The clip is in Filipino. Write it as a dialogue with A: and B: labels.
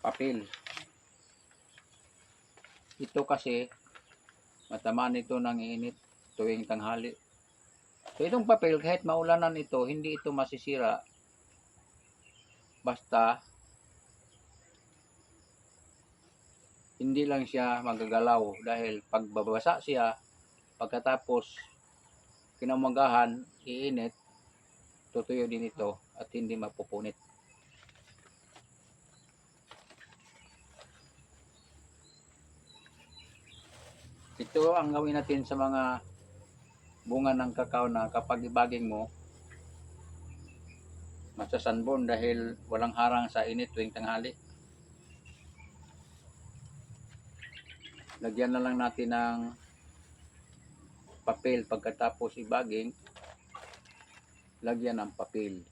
A: papel. Ito kasi matamaan ito ng init tuwing tanghali. So itong papel, kahit maulanan ito, hindi ito masisira basta hindi lang siya magagalaw, dahil pag babasa siya pagkatapos kinamagahan iinit, tutuyo din ito at hindi mapupunit. Ito ang gawin natin sa mga bunga ng kakao na kapag ibaging mo masasanbon dahil walang harang sa init tuwing tanghali. Lagyan na lang natin ng papel pagkatapos ibaging, lagyan ng papel.